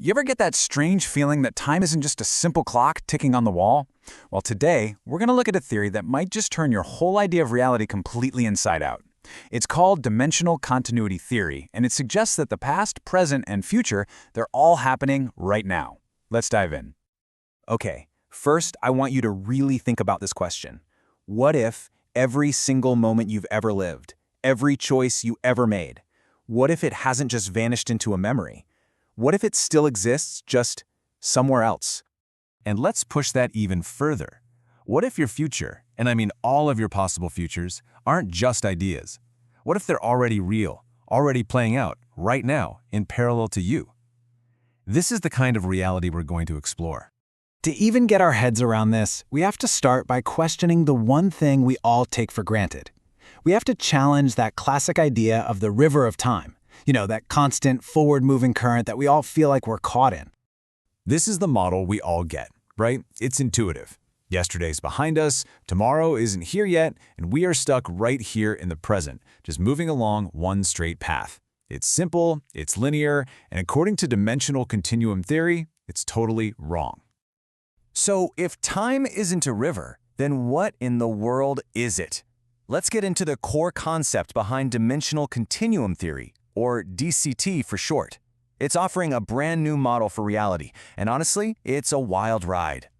You ever get that strange feeling that time isn't just a simple clock ticking on the wall? Well, today, we're going to look at a theory that might just turn your whole idea of reality completely inside out. It's called Dimensional Continuity Theory, and it suggests that the past, present, and future, they're all happening right now. Let's dive in. Okay, first I want you to really think about this question. What if every single moment you've ever lived, every choice you ever made, what if it hasn't just vanished into a memory? What if it still exists, just somewhere else? And let's push that even further. What if your future, and I mean all of your possible futures, aren't just ideas? What if they're already real, already playing out, right now, in parallel to you? This is the kind of reality we're going to explore. To even get our heads around this, we have to start by questioning the one thing we all take for granted. We have to challenge that classic idea of the river of time. You know, that constant forward-moving current that we all feel like we're caught in. This is the model we all get, right? It's intuitive. Yesterday's behind us, tomorrow isn't here yet, and we are stuck right here in the present, just moving along one straight path. It's simple, it's linear, and according to Dimensional Continuum Theory, it's totally wrong. So if time isn't a river, then what in the world is it? Let's get into the core concept behind Dimensional Continuum Theory, or DCT for short. It's offering a brand new model for reality, and honestly, it's a wild ride.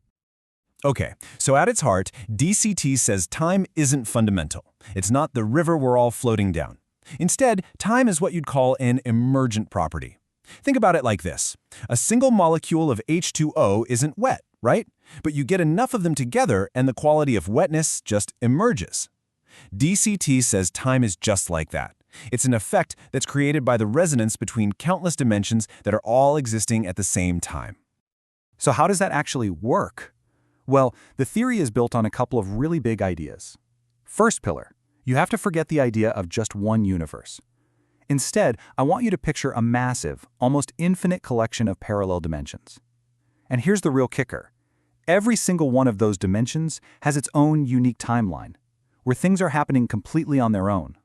Okay, so at its heart, DCT says time isn't fundamental. It's not the river we're all floating down. Instead, time is what you'd call an emergent property. Think about it like this. A single molecule of H2O isn't wet, right? But you get enough of them together and the quality of wetness just emerges. DCT says time is just like that. It's an effect that's created by the resonance between countless dimensions that are all existing at the same time. So how does that actually work? Well, the theory is built on a couple of really big ideas. First pillar, you have to forget the idea of just one universe. Instead, I want you to picture a massive, almost infinite collection of parallel dimensions. And here's the real kicker. Every single one of those dimensions has its own unique timeline, where things are happening completely on their own.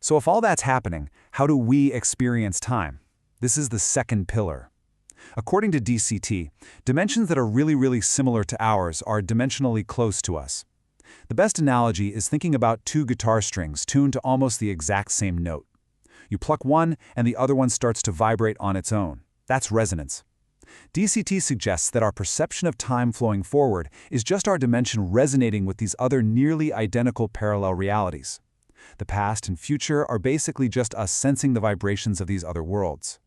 So if all that's happening, how do we experience time? This is the second pillar. According to DCT, dimensions that are really similar to ours are dimensionally close to us. The best analogy is thinking about two guitar strings tuned to almost the exact same note. You pluck one and the other one starts to vibrate on its own. That's resonance. DCT suggests that our perception of time flowing forward is just our dimension resonating with these other nearly identical parallel realities. The past and future are basically just us sensing the vibrations of these other worlds.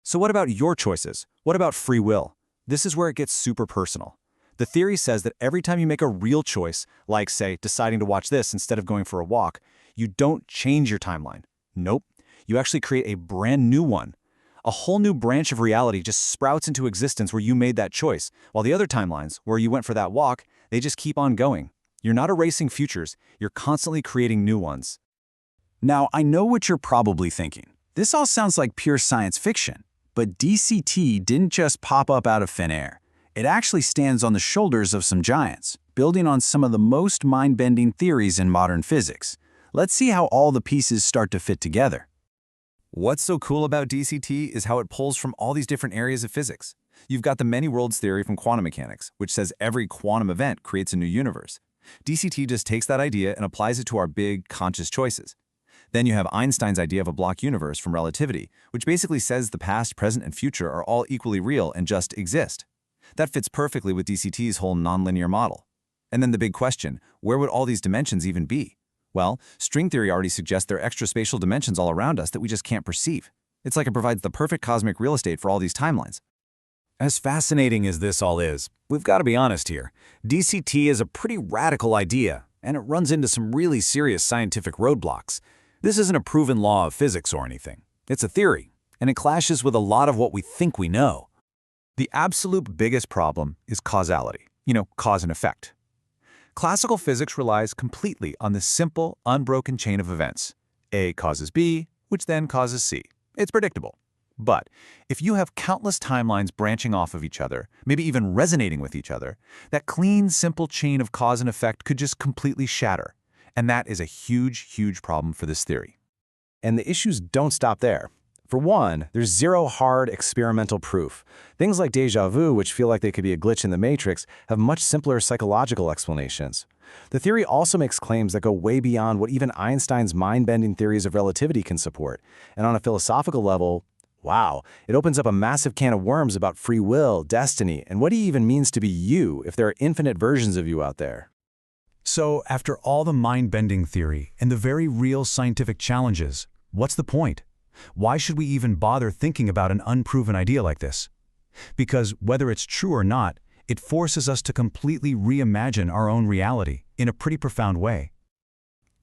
So what about your choices? What about free will? This is where it gets super personal. The theory says that every time you make a real choice, like, say, deciding to watch this instead of going for a walk, you don't change your timeline. Nope. You actually create a brand new one. A whole new branch of reality just sprouts into existence where you made that choice, while the other timelines, where you went for that walk, they just keep on going. You're not erasing futures, you're constantly creating new ones. Now, I know what you're probably thinking. This all sounds like pure science fiction, but DCT didn't just pop up out of thin air. It actually stands on the shoulders of some giants, building on some of the most mind-bending theories in modern physics. Let's see how all the pieces start to fit together. What's so cool about DCT is how it pulls from all these different areas of physics. You've got the many worlds theory from quantum mechanics, which says every quantum event creates a new universe. DCT just takes that idea and applies it to our big, conscious choices. Then you have Einstein's idea of a block universe from relativity, which basically says the past, present, and future are all equally real and just exist. That fits perfectly with DCT's whole nonlinear model. And then the big question, where would all these dimensions even be? Well, string theory already suggests there are extra spatial dimensions all around us that we just can't perceive. It's like it provides the perfect cosmic real estate for all these timelines. As fascinating as this all is, we've got to be honest here. DCT is a pretty radical idea, and it runs into some really serious scientific roadblocks. This isn't a proven law of physics or anything. It's a theory, and it clashes with a lot of what we think we know. The absolute biggest problem is causality, cause and effect. Classical physics relies completely on this simple, unbroken chain of events. A causes B, which then causes C. It's predictable. But if you have countless timelines branching off of each other, maybe even resonating with each other, that clean, simple chain of cause and effect could just completely shatter. And that is a huge problem for this theory. And the issues don't stop there. For one, there's zero hard experimental proof. Things like déjà vu, which feel like they could be a glitch in the matrix, have much simpler psychological explanations. The theory also makes claims that go way beyond what even Einstein's mind-bending theories of relativity can support. And on a philosophical level, wow, it opens up a massive can of worms about free will, destiny, and what it even means to be you if there are infinite versions of you out there. So, after all the mind-bending theory and the very real scientific challenges, what's the point? Why should we even bother thinking about an unproven idea like this? Because whether it's true or not, it forces us to completely reimagine our own reality in a pretty profound way.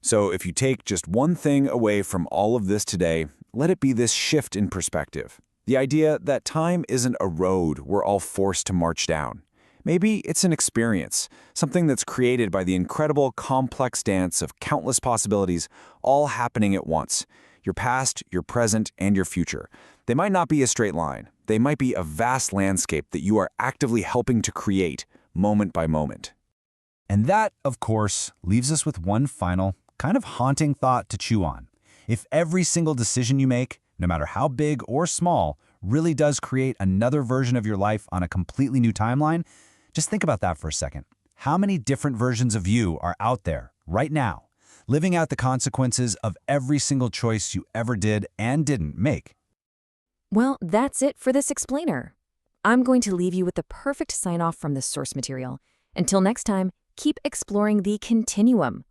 So if you take just one thing away from all of this today, let it be this shift in perspective. The idea that time isn't a road we're all forced to march down. Maybe it's an experience, something that's created by the incredible, complex dance of countless possibilities all happening at once. Your past, your present, and your future. They might not be a straight line. They might be a vast landscape that you are actively helping to create, moment by moment. And that, of course, leaves us with one final, kind of haunting thought to chew on. If every single decision you make, no matter how big or small, really does create another version of your life on a completely new timeline, just think about that for a second. How many different versions of you are out there, right now, living out the consequences of every single choice you ever did and didn't make? Well, that's it for this explainer. I'm going to leave you with the perfect sign-off from this source material. Until next time, keep exploring the continuum,